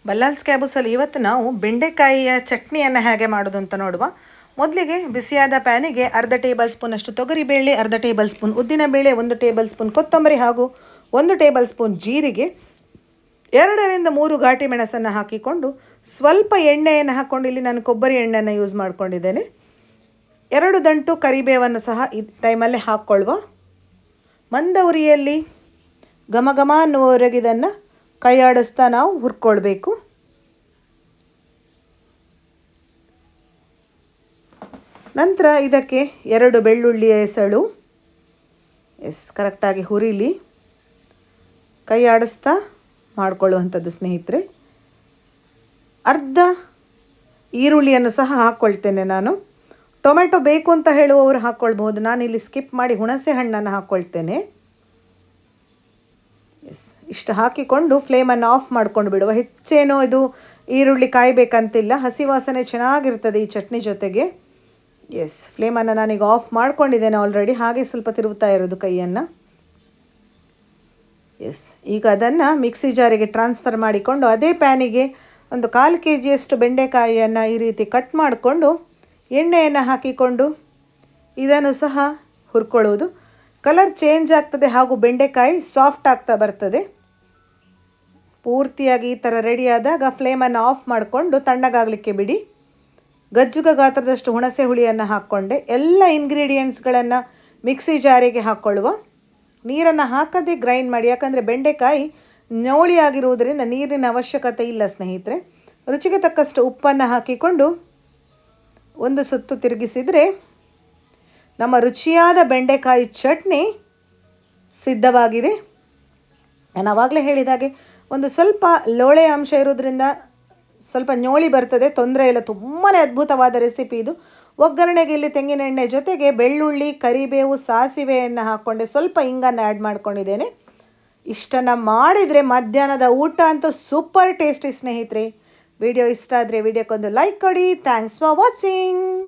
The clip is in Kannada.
ಬಲ್ಲಾಲ್ಸ್ ಕ್ಯಾಬೂಸಲ್ಲಿ ಇವತ್ತು ನಾವು ಬೆಂಡೆಕಾಯಿಯ ಚಟ್ನಿಯನ್ನು ಹೇಗೆ ಮಾಡೋದು ಅಂತ ನೋಡುವ. ಮೊದಲಿಗೆ ಬಿಸಿಯಾದ ಪ್ಯಾನಿಗೆ ಅರ್ಧ ಟೇಬಲ್ ಸ್ಪೂನಷ್ಟು ತೊಗರಿಬೇಳೆ, ಅರ್ಧ ಟೇಬಲ್ ಸ್ಪೂನ್ ಉದ್ದಿನಬೇಳೆ, 1 ಟೇಬಲ್ ಸ್ಪೂನ್ ಕೊತ್ತಂಬರಿ ಹಾಗೂ 1 ಟೇಬಲ್ ಸ್ಪೂನ್ ಜೀರಿಗೆ, 2ರಿಂದ 3 ಘಾಟಿ ಮೆಣಸನ್ನು ಹಾಕಿಕೊಂಡು ಸ್ವಲ್ಪ ಎಣ್ಣೆಯನ್ನು ಹಾಕ್ಕೊಂಡು, ಇಲ್ಲಿ ನಾನು ಕೊಬ್ಬರಿ ಎಣ್ಣೆಯನ್ನು ಯೂಸ್ ಮಾಡ್ಕೊಂಡಿದ್ದೇನೆ. 2 ದಂಟು ಕರಿಬೇವನ್ನು ಸಹ ಈ ಟೈಮಲ್ಲಿ ಹಾಕ್ಕೊಳ್ಳುವ. ಮಂದ ಉರಿಯಲ್ಲಿ ಘಮ ಘಮ ಅನ್ನುವವರೆಗೆ ಇದನ್ನು ಕೈ ಆಡಿಸ್ತಾ ನಾವು ಹುರ್ಕೊಳ್ಬೇಕು. ನಂತರ ಇದಕ್ಕೆ 2 ಬೆಳ್ಳುಳ್ಳಿಯ ಎಸಳು ಕರೆಕ್ಟಾಗಿ ಹುರಿಲಿ, ಕೈ ಆಡಿಸ್ತಾ ಮಾಡಿಕೊಳ್ಳುವಂಥದ್ದು ಸ್ನೇಹಿತರೆ. ಅರ್ಧ ಈರುಳ್ಳಿಯನ್ನು ಸಹ ಹಾಕ್ಕೊಳ್ತೇನೆ ನಾನು. ಟೊಮೆಟೊ ಬೇಕು ಅಂತ ಹೇಳುವವರು ಹಾಕ್ಕೊಳ್ಬಹುದು, ನಾನಿಲ್ಲಿ ಸ್ಕಿಪ್ ಮಾಡಿ ಹುಣಸೆ ಹಣ್ಣನ್ನು ಹಾಕ್ಕೊಳ್ತೇನೆ. ಇಷ್ಟು ಹಾಕಿಕೊಂಡು ಫ್ಲೇಮನ್ನು ಆಫ್ ಮಾಡ್ಕೊಂಡು ಬಿಡುವ. ಹೆಚ್ಚೇನೋ ಇದು ಈರುಳ್ಳಿ ಕಾಯಬೇಕಂತಿಲ್ಲ, ಹಸಿ ವಾಸನೆ ಚೆನ್ನಾಗಿರ್ತದೆ ಈ ಚಟ್ನಿ ಜೊತೆಗೆ. ಫ್ಲೇಮನ್ನು ನಾನೀಗ ಆಫ್ ಮಾಡ್ಕೊಂಡಿದ್ದೇನೆ ಆಲ್ರೆಡಿ, ಹಾಗೆ ಸ್ವಲ್ಪ ತಿರುಗ್ತಾ ಇರೋದು ಕೈಯನ್ನು. ಈಗ ಅದನ್ನು ಮಿಕ್ಸಿ ಜಾರಿಗೆ ಟ್ರಾನ್ಸ್ಫರ್ ಮಾಡಿಕೊಂಡು ಅದೇ ಪ್ಯಾನಿಗೆ ಒಂದು 1/4 kg ಬೆಂಡೆಕಾಯಿಯನ್ನು ಈ ರೀತಿ ಕಟ್ ಮಾಡಿಕೊಂಡು ಎಣ್ಣೆಯನ್ನು ಹಾಕಿಕೊಂಡು ಇದನ್ನು ಸಹ ಹುರ್ಕೊಳ್ಳುವುದು. ಕಲರ್ ಚೇಂಜ್ ಆಗ್ತದೆ ಹಾಗೂ ಬೆಂಡೆಕಾಯಿ ಸಾಫ್ಟ್ ಆಗ್ತಾ ಬರ್ತದೆ. ಪೂರ್ತಿಯಾಗಿ ಈ ಥರ ರೆಡಿ ಆದಾಗ ಫ್ಲೇಮನ್ನು ಆಫ್ ಮಾಡಿಕೊಂಡು ತಣ್ಣಗಾಗಲಿಕ್ಕೆ ಬಿಡಿ. ಗಜ್ಜುಗ ಗಾತ್ರದಷ್ಟು ಹುಣಸೆ ಹುಳಿಯನ್ನು ಹಾಕ್ಕೊಂಡೆ. ಎಲ್ಲ ಇಂಗ್ರೀಡಿಯೆಂಟ್ಸ್ಗಳನ್ನು ಮಿಕ್ಸಿ ಜಾರಿಗೆ ಹಾಕ್ಕೊಳ್ಳುವ. ನೀರನ್ನು ಹಾಕದೆ ಗ್ರೈಂಡ್ ಮಾಡಿ, ಯಾಕಂದರೆ ಬೆಂಡೆಕಾಯಿ ನವಳಿಯಾಗಿರುವುದರಿಂದ ನೀರಿನ ಅವಶ್ಯಕತೆ ಇಲ್ಲ ಸ್ನೇಹಿತರೆ. ರುಚಿಗೆ ತಕ್ಕಷ್ಟು ಉಪ್ಪನ್ನು ಹಾಕಿಕೊಂಡು ಒಂದು ಸುತ್ತು ತಿರುಗಿಸಿದರೆ ನಮ್ಮ ರುಚಿಯಾದ ಬೆಂಡೆಕಾಯಿ ಚಟ್ನಿ ಸಿದ್ಧವಾಗಿದೆ. ನಾನು ಆವಾಗಲೇ ಹೇಳಿದ ಹಾಗೆ ಒಂದು ಸ್ವಲ್ಪ ಲೋಳೆ ಅಂಶ ಇರೋದ್ರಿಂದ ಸ್ವಲ್ಪ ñೋಳಿ ಬರ್ತದೆ, ತೊಂದರೆ ಇಲ್ಲ. ತುಂಬಾ ಅದ್ಭುತವಾದ ರೆಸಿಪಿ ಇದು. ಒಗ್ಗರಣೆಗೆ ಇಲ್ಲಿ ತೆಂಗಿನ ಎಣ್ಣೆ ಜೊತೆಗೆ ಬೆಳ್ಳುಳ್ಳಿ, ಕರಿಬೇವು, ಸಾಸಿವೆಯನ್ನು ಹಾಕ್ಕೊಂಡೆ, ಸ್ವಲ್ಪ ಇಂಗನ್ನು ಆ್ಯಡ್ ಮಾಡ್ಕೊಂಡಿದ್ದೇನೆ. ಇಷ್ಟನ್ನು ಮಾಡಿದರೆ ಮಧ್ಯಾಹ್ನದ ಊಟ ಅಂತೂ ಸೂಪರ್ ಟೇಸ್ಟಿ ಸ್ನೇಹಿತರೆ. ವಿಡಿಯೋ ಇಷ್ಟ ಆದರೆ ವಿಡಿಯೋಕ್ಕೊಂದು ಲೈಕ್ ಕೊಡಿ. Thanks for watching.